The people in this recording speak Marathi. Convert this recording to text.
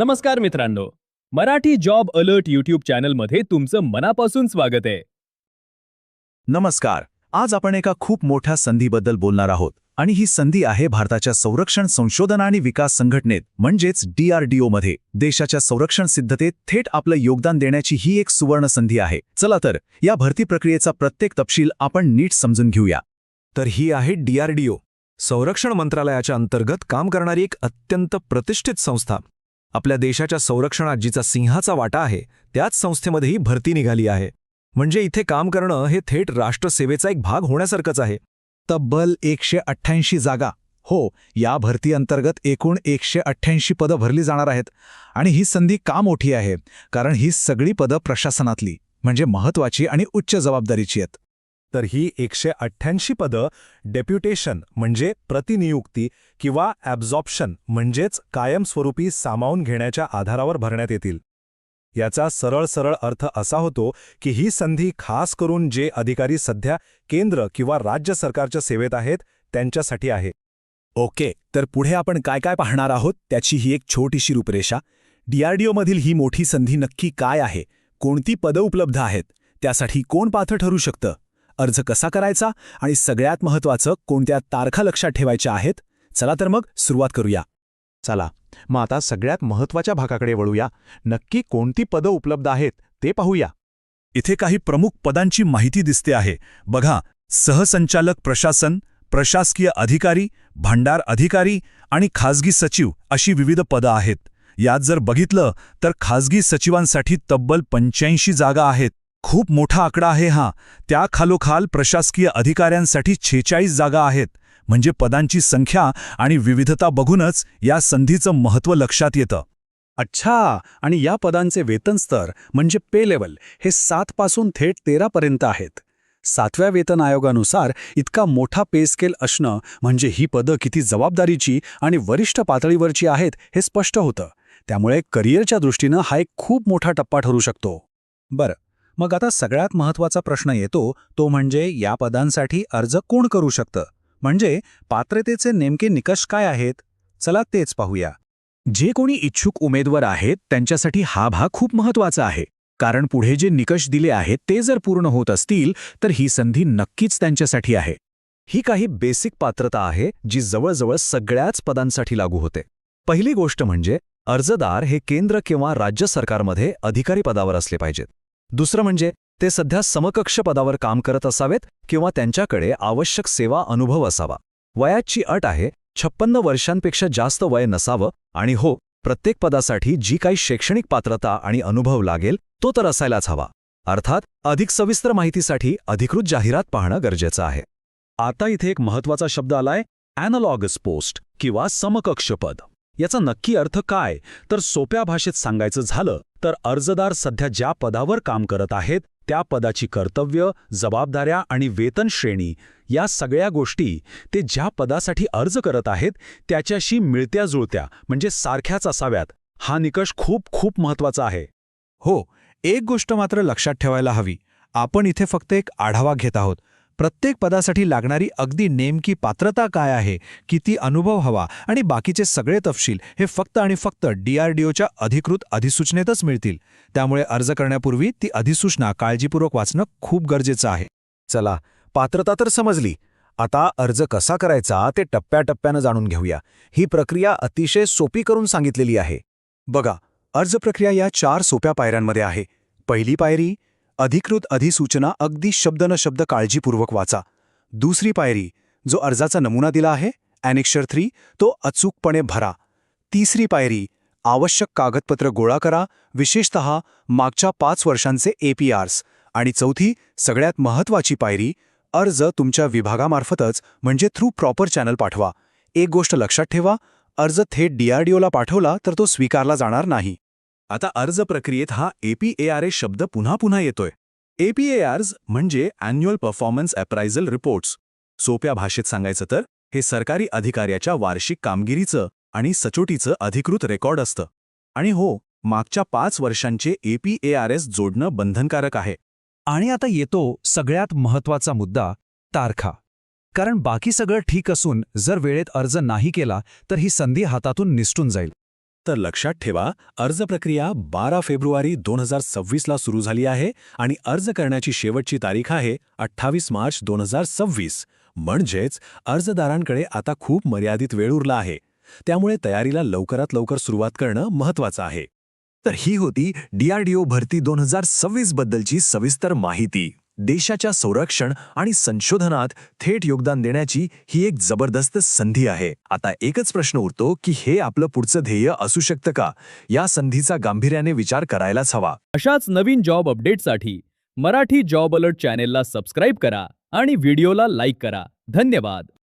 नमस्कार मित्रांनो, मराठी जॉब अलर्ट यूट्यूब चॅनलमध्ये तुमचं मनापासून स्वागत आहे. नमस्कार. आज आपण एका खूप मोठ्या संधीबद्दल बोलणार आहोत आणि ही संधी आहे भारताच्या संरक्षण संशोधन आणि विकास संघटनेत म्हणजेच DRDO मध्ये देशाच्या संरक्षण सिद्धतेत थेट आपलं योगदान देण्याची ही एक सुवर्ण संधी आहे. चला तर या भरती प्रक्रियेचा प्रत्येक तपशील आपण नीट समजून घेऊया. तर ही आहे DRDO, संरक्षण मंत्रालयाच्या अंतर्गत काम करणारी एक अत्यंत प्रतिष्ठित संस्था. आपल्या देशाच्या संरक्षणात जिचा सिंहाचा वाटा आहे त्याच संस्थेमध्येही भरती निघाली आहे. म्हणजे इथे काम करणं हे थेट राष्ट्रसेवेचा एक भाग होण्यासारखंच आहे. तब्बल 188 जागा. हो, या भरती अंतर्गत एकूण 188 पदं भरली जाणार आहेत. आणि ही संधी का मोठी आहे? कारण ही सगळी पदं प्रशासनातली म्हणजे महत्त्वाची आणि उच्च जबाबदारीची आहेत. तर ही 188 पदं डेप्युटेशन म्हणजे प्रतिनियुक्ती किंवा ॲब्झॉर्प्शन म्हणजेच कायमस्वरूपी सामावून घेण्याच्या आधारावर भरण्यात येतील. याचा सरळ अर्थ असा होतो की ही संधी खास करून जे अधिकारी सध्या केंद्र किंवा राज्य सरकारच्या सेवेत आहेत त्यांच्यासाठी आहे. ओके, तर पुढे आपण काय काय पाहणार आहोत त्याची ही एक छोटीशी रूपरेषा. DRDOमधील ही मोठी संधी नक्की काय आहे, कोणती पदं उपलब्ध आहेत, त्यासाठी कोण पात्र ठरू शकतं, अर्ज कसा करायचा आणि सगळ्यात महत्त्वाचं कोणत्या तारखा लक्षात ठेवायच्या आहेत. चला तर मग सुरुवात करूया. चला मग आता सगळ्यात महत्त्वाच्या भागाकडे वळूया. नक्की कोणती पदं उपलब्ध आहेत ते पाहूया. इथे काही प्रमुख पदांची माहिती दिसते आहे. बघा, सहसंचालक प्रशासन, प्रशासकीय अधिकारी, भांडार अधिकारी आणि खाजगी सचिव अशी विविध पदं आहेत. यात जर बघितलं तर खाजगी सचिवांसाठी तब्बल 85 जागा आहेत. खूप मोठा आकडा आहे हा. त्या खालोखाल प्रशासकीय अधिकाऱ्यांसाठी 46 जागा आहेत. म्हणजे पदांची संख्या आणि विविधता बघूनच या संधीचं महत्त्व लक्षात येतं. अच्छा, आणि या पदांचे वेतन स्तर म्हणजे पे लेवल हे 7 पासून थेट 13 पर्यंत आहेत. 7व्या वेतन आयोगानुसार इतका मोठा पे स्केल असणं म्हणजे ही पदं किती जबाबदारीची आणि वरिष्ठ पातळीवरची आहेत हे स्पष्ट होतं. त्यामुळे करिअरच्या दृष्टीनं हा एक खूप मोठा टप्पा ठरू शकतो. बरं, मग आता सगळ्यात महत्त्वाचा प्रश्न येतो तो म्हणजे या पदांसाठी अर्ज कोण करू शकतं, म्हणजे पात्रतेचे नेमके निकष काय आहेत. चला तेच पाहूया. जे कोणी इच्छुक उमेदवार आहेत त्यांच्यासाठी हा भाग खूप महत्त्वाचा आहे. कारण पुढे जे निकष दिले आहेत ते जर पूर्ण होत असतील तर ही संधी नक्कीच त्यांच्यासाठी आहे. ही काही बेसिक पात्रता आहे जी जवळजवळ सगळ्याच पदांसाठी लागू होते. पहिली गोष्ट म्हणजे अर्जदार हे केंद्र किंवा राज्य सरकारमध्ये अधिकारी पदावर असले पाहिजेत. दुसरं म्हणजे ते सध्या समकक्ष पदावर काम करत असावेत किंवा त्यांच्याकडे आवश्यक सेवा अनुभव असावा. वयाची अट आहे 56 वर्षांपेक्षा जास्त वय नसावं आणि हो, प्रत्येक पदासाठी जी काही शैक्षणिक पात्रता आणि अनुभव लागेल तो तर असायलाच हवा. अर्थात अधिक सविस्तर माहितीसाठी अधिकृत जाहिरात पाहणं गरजेचं आहे. आता इथे एक महत्त्वाचा शब्द आलाय, ॲनालॉगस पोस्ट किंवा समकक्ष पद. याचा नक्की अर्थ काय, तर सोप्या भाषेत सांगायचं झालं तर अर्जदार सध्या ज्या पदावर काम करत आहेत त्या पदाची कर्तव्य, जबाबदाऱ्या आणि वेतन श्रेणी या सगळ्या गोष्टी ते ज्या पदासाठी अर्ज करत आहेत त्याच्याशी मिळत्या जुळत्या म्हणजे सारख्याच असाव्यात. हा निकष खूप खूप महत्त्वाचा आहे. हो, एक गोष्ट मात्र लक्षात ठेवायला हवी. आपण इथे फक्त एक आढावा घेत आहोत. प्रत्येक पदासाठी लागणारी अगदी नेमकी पात्रता काय आहे, किती अनुभव हवा आणि बाकीचे सगळे तपशील हे फक्त आणि फक्त DRDOच्या अधिकृत अधिसूचनेतच मिळतील. त्यामुळे अर्ज करण्यापूर्वी ती अधिसूचना काळजीपूर्वक वाचणं खूप गरजेचं आहे. चला, पात्रता तर समजली. आता अर्ज कसा करायचा ते टप्प्याटप्प्यानं जाणून घेऊया. ही प्रक्रिया अतिशय सोपी करून सांगितलेली आहे. बघा, अर्ज प्रक्रिया या 4 सोप्या पायऱ्यांमध्ये आहे. पहिली पायरी, अधिकृत अधिसूचना अगदी शब्द न शब्द काळजीपूर्वक वाचा. दुसरी पायरी, जो अर्जाचा नमुना दिला आहे ॲनेक्शर 3 तो अचूकपणे भरा. तिसरी पायरी, आवश्यक कागदपत्र गोळा करा, विशेषतः मागच्या 5 वर्षांचे APRs. आणि चौथी, सगळ्यात महत्त्वाची पायरी, अर्ज तुमच्या विभागामार्फतच म्हणजे थ्रू प्रॉपर चॅनल पाठवा. एक गोष्ट लक्षात ठेवा, अर्ज थेट DRDOला पाठवला तर तो स्वीकारला जाणार नाही. आता अर्ज प्रक्रियेत हा APARS शब्द पुन्हा पुन्हा येतोय. APARS म्हणजे ॲन्युअल परफॉर्मन्स अप्रायझल रिपोर्ट्स. सोप्या भाषेत सांगायचं तर हे सरकारी अधिकाऱ्याच्या वार्षिक कामगिरीचं आणि सचोटीचं अधिकृत रेकॉर्ड असतं. आणि हो, मागच्या 5 वर्षांचे APARS जोडणं बंधनकारक आहे. आणि आता येतो सगळ्यात महत्त्वाचा मुद्दा, तारखा. कारण बाकी सगळं ठीक असून जर वेळेत अर्ज नाही केला तर ही संधी हातातून निसटून जाईल. तर लक्षात ठेवा, अर्ज प्रक्रिया 12 फेब्रुवारी 2026ला सुरू झाली आहे आणि अर्ज करण्याची शेवटची तारीख आहे 28 मार्च 2026. म्हणजेच अर्जदारांकडे आता खूप मर्यादित वेळ उरला आहे. त्यामुळे तयारीला लवकरात लवकर सुरुवात करणं महत्त्वाचं आहे. तर ही होती DRDO भरती 2026 बद्दलची सविस्तर माहिती. देशाच्या संरक्षण आणि संशोधनात थेट योगदान देण्याची ही एक जबरदस्त संधी आहे. आता एकच प्रश्न उरतो की हे आपलं पुढचं ध्येय असू शकतं का? या संधीचा गांभीर्याने विचार करायलाच हवा. अशाच नवीन जॉब अपडेटसाठी मराठी जॉब अलर्ट चॅनेलला सबस्क्राईब करा आणि व्हिडिओला लाईक करा. धन्यवाद.